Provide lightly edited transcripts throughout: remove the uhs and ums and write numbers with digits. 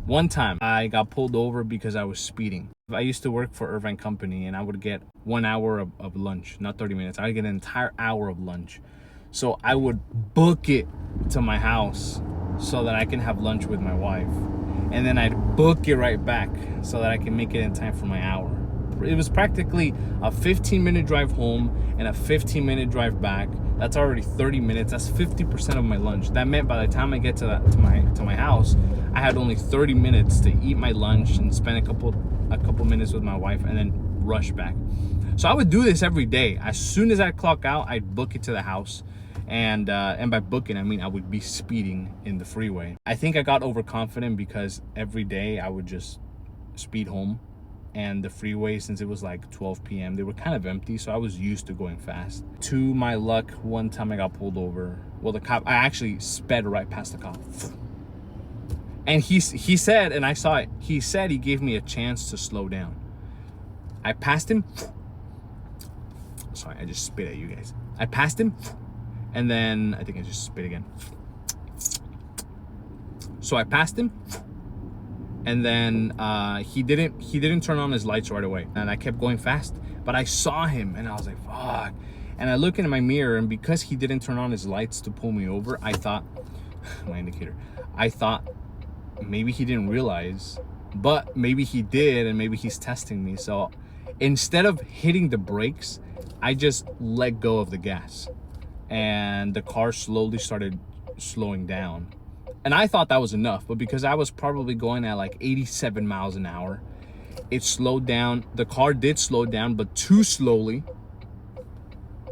One time I got pulled over because I was speeding. I used to work for Irvine Company and I would get 1 hour of lunch, not 30 minutes. I would get an entire hour of lunch. So I would book it to my house so that I can have lunch with my wife. And then I'd book it right back so that I can make it in time for my hour. It was practically a 15-minute drive home and a 15-minute drive back. That's already 30 minutes. That's 50% of my lunch. That meant by the time I get to my house, I had only 30 minutes to eat my lunch and spend a couple minutes with my wife and then rush back. So I would do this every day. As soon as I clock out, I'd book it to the house. And by booking, I mean I would be speeding in the freeway. I think I got overconfident because every day I would just speed home. And the freeway, since it was like 12 p.m., they were kind of empty, so I was used to going fast. To my luck, one time I got pulled over. Well, I actually sped right past the cop. And he said, and I saw it, he said he gave me a chance to slow down. I passed him. Sorry, I just spit at you guys. I passed him, and then I think I just spit again. So I passed him. And then he didn't turn on his lights right away. And I kept going fast. But I saw him and I was like, fuck. And I look in my mirror, and because he didn't turn on his lights to pull me over, I thought, my indicator, I thought maybe he didn't realize, but maybe he did, and maybe he's testing me. So instead of hitting the brakes, I just let go of the gas. And the car slowly started slowing down. And I thought that was enough, but because I was probably going at like 87 miles an hour, it slowed down. The car did slow down, but too slowly.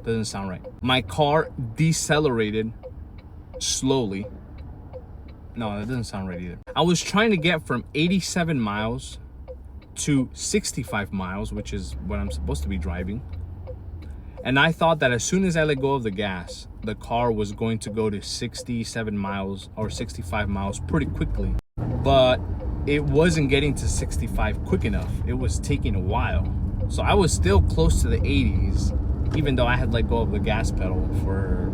Doesn't sound right. My car decelerated slowly. No, that doesn't sound right either. I was trying to get from 87 miles to 65 miles, which is what I'm supposed to be driving. And I thought that as soon as I let go of the gas, the car was going to go to 67 miles or 65 miles pretty quickly. But it wasn't getting to 65 quick enough. It was taking a while. So I was still close to the 80s, even though I had let go of the gas pedal for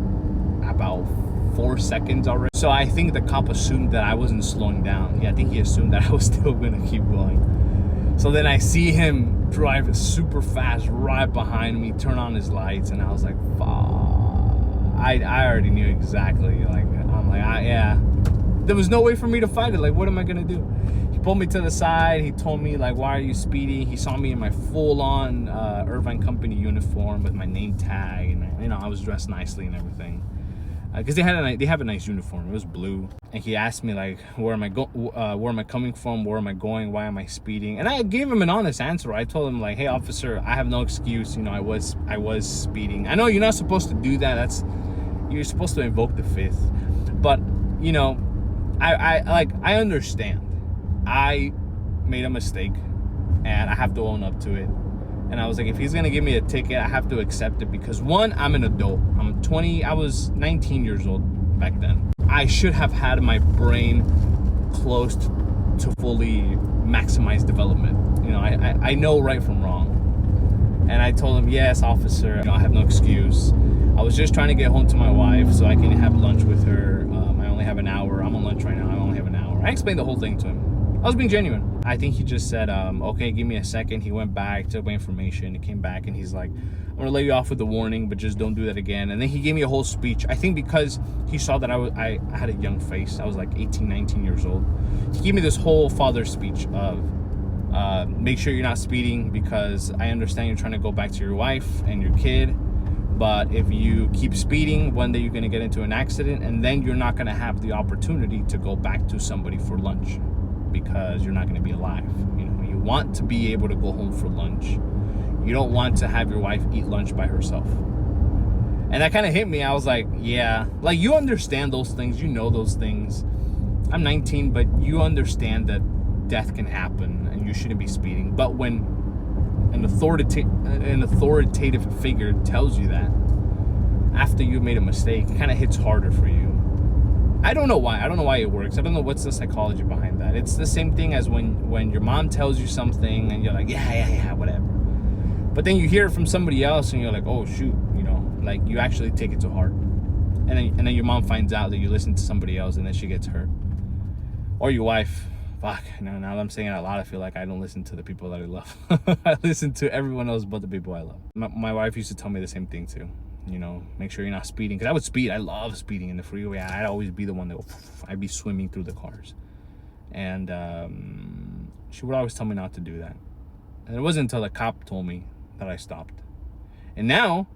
about 4 seconds already. So I think the cop assumed that I wasn't slowing down. Yeah, I think he assumed that I was still gonna keep going. So then I see him drive super fast right behind me, turn on his lights, and I was like, fuck. I already knew exactly. Like, I'm like, yeah. There was no way for me to fight it. Like, what am I gonna do? He pulled me to the side. He told me, like, why are you speeding? He saw me in my full-on Irvine Company uniform with my name tag, and, you know, I was dressed nicely and everything. Because they have a nice uniform. It was blue. And he asked me, like, where am I coming from? Where am I going? Why am I speeding? And I gave him an honest answer. I told him, like, hey, officer, I have no excuse. You know, I was speeding. I know you're not supposed to do that. You're supposed to invoke the fifth. But, you know, I understand. I made a mistake, and I have to own up to it. And I was like, if he's gonna give me a ticket, I have to accept it because, one, I'm an adult. I'm 20. I was 19 years old back then. I should have had my brain close to fully maximize development. You know, I know right from wrong. And I told him, yes, officer, you know, I have no excuse. I was just trying to get home to my wife so I can have lunch with her. I only have an hour. I'm on lunch right now. I only have an hour. I explained the whole thing to him. I was being genuine. I think he just said, okay, give me a second. He went back, took my information. He came back and he's like, I'm gonna let you off with a warning, but just don't do that again. And then he gave me a whole speech. I think because he saw that I had a young face. I was like 18, 19 years old. He gave me this whole father speech of, make sure you're not speeding because I understand you're trying to go back to your wife and your kid. But if you keep speeding, one day you're gonna get into an accident and then you're not gonna have the opportunity to go back to somebody for lunch, because you're not going to be alive. You know, you want to be able to go home for lunch. You don't want to have your wife eat lunch by herself. And that kind of hit me. I was like, yeah, like, you understand those things, you know those things. I'm 19, but you understand that death can happen and you shouldn't be speeding. But when an authoritative figure tells you that after you made a mistake, it kind of hits harder for you. I don't know why. I don't know why it works. I don't know what's the psychology behind that. It's the same thing as when your mom tells you something and you're like, yeah, whatever. But then you hear it from somebody else and you're like, oh, shoot, you know, like, you actually take it to heart. And then your mom finds out that you listen to somebody else and then she gets hurt. Or your wife Fuck, now that I'm saying it out loud, I feel like I don't listen to the people that I love. I listen to everyone else but the people I love. My wife used to tell me the same thing too. You know, make sure you're not speeding. Because I would speed. I love speeding in the freeway. I'd always be the one that I'd be swimming through the cars. And she would always tell me not to do that. And it wasn't until the cop told me that I stopped. And now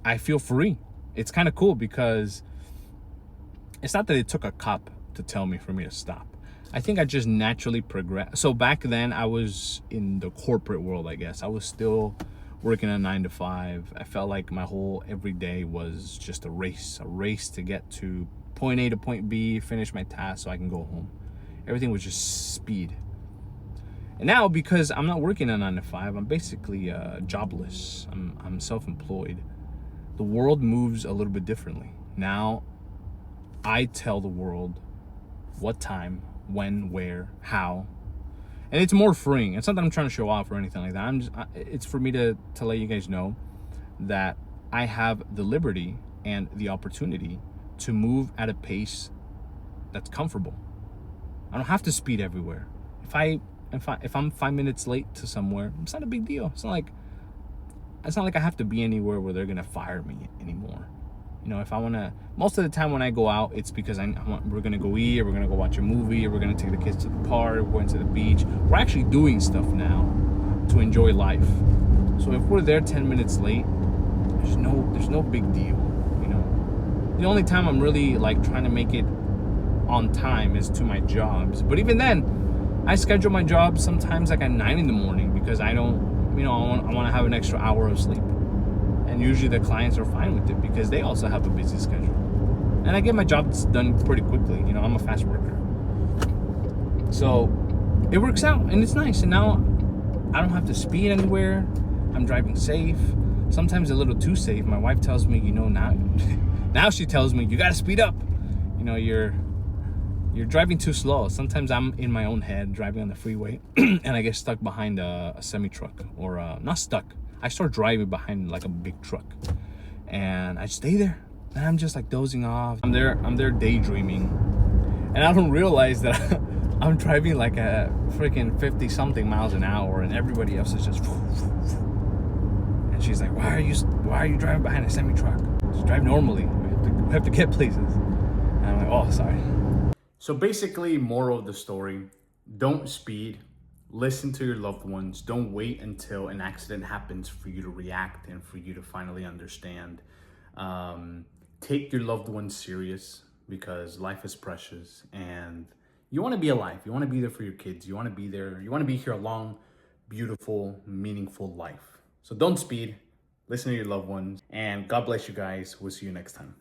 I feel free. It's kind of cool because it's not that it took a cop to tell me for me to stop. I think I just naturally progressed. So back then I was in the corporate world, I guess. I was still working a 9 to 5. I felt like my whole every day was just a race to get to point A to point B, finish my task so I can go home. Everything was just speed. And now, because I'm not working a 9 to 5, I'm basically jobless. I'm self-employed. The world moves a little bit differently. Now, I tell the world what time, when, where, how, and it's more freeing. It's not that I'm trying to show off or anything like that. It's for me to let you guys know that I have the liberty and the opportunity to move at a pace that's comfortable. I don't have to speed everywhere. If I'm 5 minutes late to somewhere, it's not a big deal. It's not like I have to be anywhere where they're gonna fire me anymore. You know, if I wanna, most of the time when I go out, it's because we're gonna go eat, or we're gonna go watch a movie, or we're gonna take the kids to the park, we're going to the beach. We're actually doing stuff now to enjoy life. So if we're there 10 minutes late, there's no big deal. You know, the only time I'm really like trying to make it on time is to my jobs. But even then, I schedule my jobs sometimes like at 9 in the morning because I don't, you know, I want to have an extra hour of sleep. And usually the clients are fine with it because they also have a busy schedule. And I get my jobs done pretty quickly. You know, I'm a fast worker. So it works out and it's nice. And now I don't have to speed anywhere. I'm driving safe. Sometimes a little too safe. My wife tells me, you know, now she tells me, you got to speed up. You know, you're driving too slow. Sometimes I'm in my own head driving on the freeway and I get stuck behind a semi truck, or not stuck. I start driving behind like a big truck and I stay there and I'm just like dozing off. I'm there daydreaming, and I don't realize that I'm driving like a freaking 50 something miles an hour and everybody else is just, and she's like, why are you driving behind a semi truck? Just drive normally. We have to get places. And I'm like, oh, sorry. So basically, moral of the story, don't speed. Listen to your loved ones. Don't wait until an accident happens for you to react and for you to finally understand. Take your loved ones serious because life is precious and you want to be alive. You want to be there for your kids. You want to be there. You want to be here a long, beautiful, meaningful life. So don't speed. Listen to your loved ones. And God bless you guys. We'll see you next time.